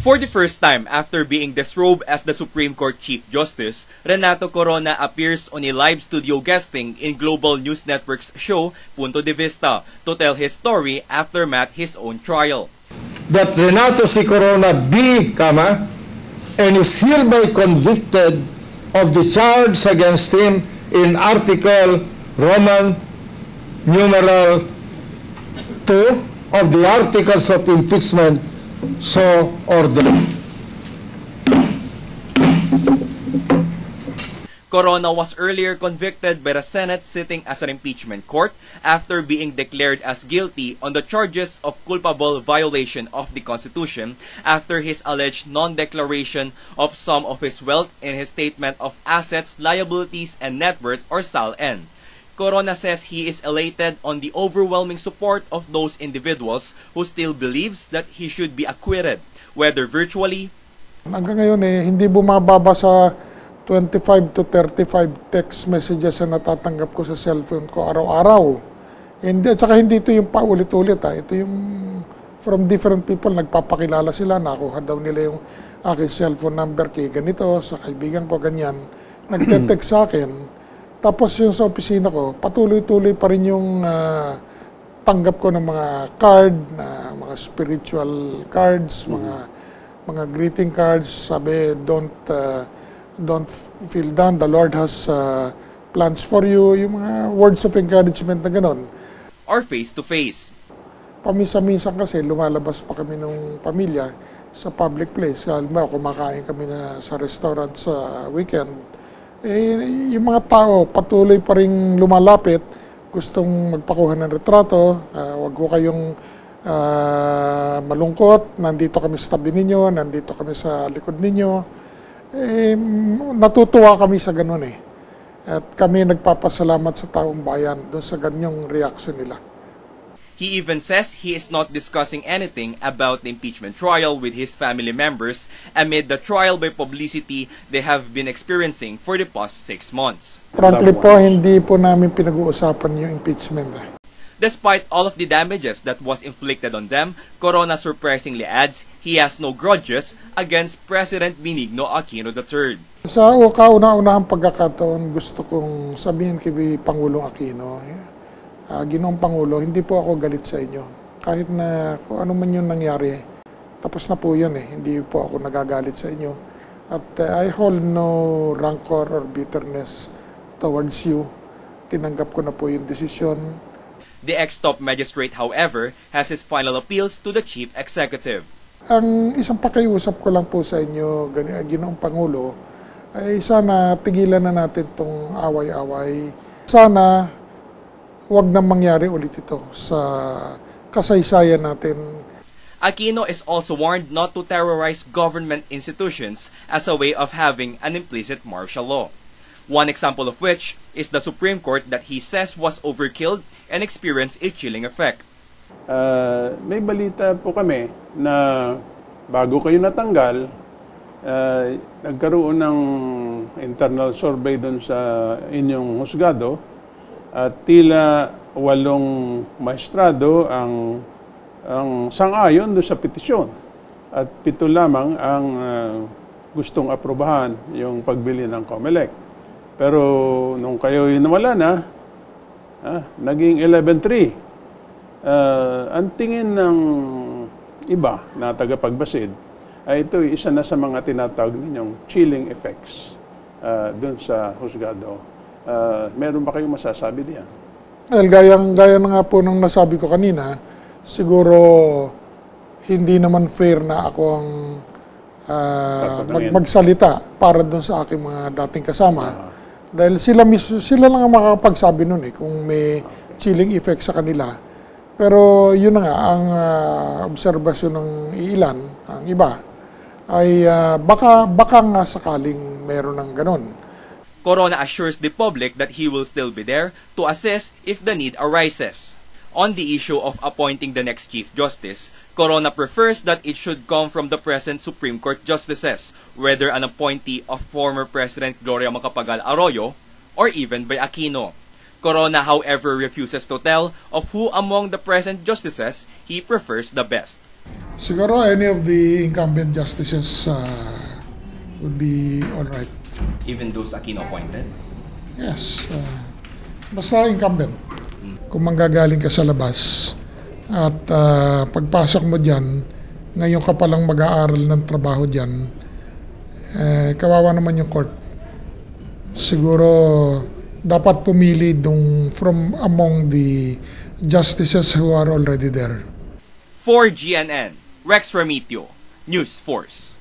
For the first time after being disrobed as the Supreme Court Chief Justice, Renato Corona appears on a live studio guesting in Global News Network's show Punto de Vista to tell his story aftermath his own trial. That Renato C. Corona be, and is hereby convicted of the charge against him in Article Roman numeral 2 of the Articles of Impeachment, so ordered. Corona was earlier convicted by the Senate sitting as an impeachment court after being declared as guilty on the charges of culpable violation of the Constitution after his alleged non-declaration of some of his wealth in his Statement of Assets, Liabilities, and Net Worth or SALN. Corona says he is elated on the overwhelming support of those individuals who still believes that he should be acquitted, whether virtually. Hanggang ngayon hindi bumababa sa 25 to 35 text messages na natatanggap ko sa cellphone ko araw-araw. At saka hindi ito yung paulit-ulit. Ito yung from different people, nagpapakilala sila, nakuha daw nila yung aking cellphone number kay ganito, sa kaibigan ko ganyan. Nagte-text sa akin. Tapos yung sa opisina ko, patuloy-tuloy pa rin yung tanggap ko ng mga card, mga spiritual cards, mga greeting cards. Sabi, don't feel down, the Lord has plans for you. Yung mga words of encouragement na gano'n. Or face-to-face. Paminsan-minsan kasi lumalabas pa kami ng pamilya sa public place. Halimbawa, kumakain kami na sa restaurant sa weekend. Yung mga tao patuloy pa rin lumalapit, gustong magpakuha ng retrato, wag ko kayong malungkot, nandito kami sa tabi ninyo, nandito kami sa likod ninyo. Natutuwa kami sa ganun At kami nagpapasalamat sa taong bayan doon sa ganyong reaction nila. He even says he is not discussing anything about the impeachment trial with his family members amid the trial by publicity they have been experiencing for the past 6 months. Frankly po, hindi po namin pinag-uusapan yung impeachment. Despite all of the damages that was inflicted on them, Corona surprisingly adds he has no grudges against President Benigno Aquino III. Sa kauna-unahang pagkakataon, gusto kong sabihin kay Pangulong Aquino, Ginoong Pangulo, hindi po ako galit sa inyo. Kahit na kung ano man yung nangyari, tapos na po yun Hindi po ako nagagalit sa inyo. At I hold no rancor or bitterness towards you. Tinanggap ko na po yung desisyon. The ex-top magistrate, however, has his final appeals to the chief executive. Ang isang pakiusap ko lang po sa inyo, Ginoong Pangulo, ay sana tigilan na natin itong away-away. Sana huwag na mangyari ulit ito sa kasaysayan natin. Aquino is also warned not to terrorize government institutions as a way of having an implicit martial law. One example of which is the Supreme Court that he says was overkilled and experienced a chilling effect. May balita po kami na bago kayo natanggal, nagkaroon ng internal survey doon sa inyong husgado at tila 8 maestrado ang sang-ayon doon sa petisyon at 7 lamang ang gustong aprobahan yung pagbili ng COMELEC. Pero nung kayo nawala na, naging 11-3. Ang tingin ng iba na tagapagbasid ay ito isa na sa mga tinatawag ninyong chilling effects doon sa husgado. Meron ba kayong masasabi diyan? Well, gaya na nga po nung nasabi ko kanina, siguro hindi naman fair na ako ang magsalita para doon sa aking mga dating kasama. Dahil sila lang ang makakapagsabi nun kung may chilling effect sa kanila. Pero yun na nga, ang obserbasyon ng ilan, ang iba, ay baka nga sakaling meron ng ganun. Corona assures the public that he will still be there to assist if the need arises. On the issue of appointing the next Chief Justice, Corona prefers that it should come from the present Supreme Court justices, whether an appointee of former President Gloria Macapagal Arroyo or even by Aquino. Corona, however, refuses to tell of who among the present justices he prefers the best. Siguro any of the incumbent justices would be all right. Even those Aquino appointed? Yes. Basta incumbent. Kung manggagaling ka sa labas at pagpasok mo dyan, ngayon ka palang mag-aaral ng trabaho dyan, kawawa naman yung court. Siguro dapat pumili from among the justices who are already there. For GNN, Rex Remitio, News Force.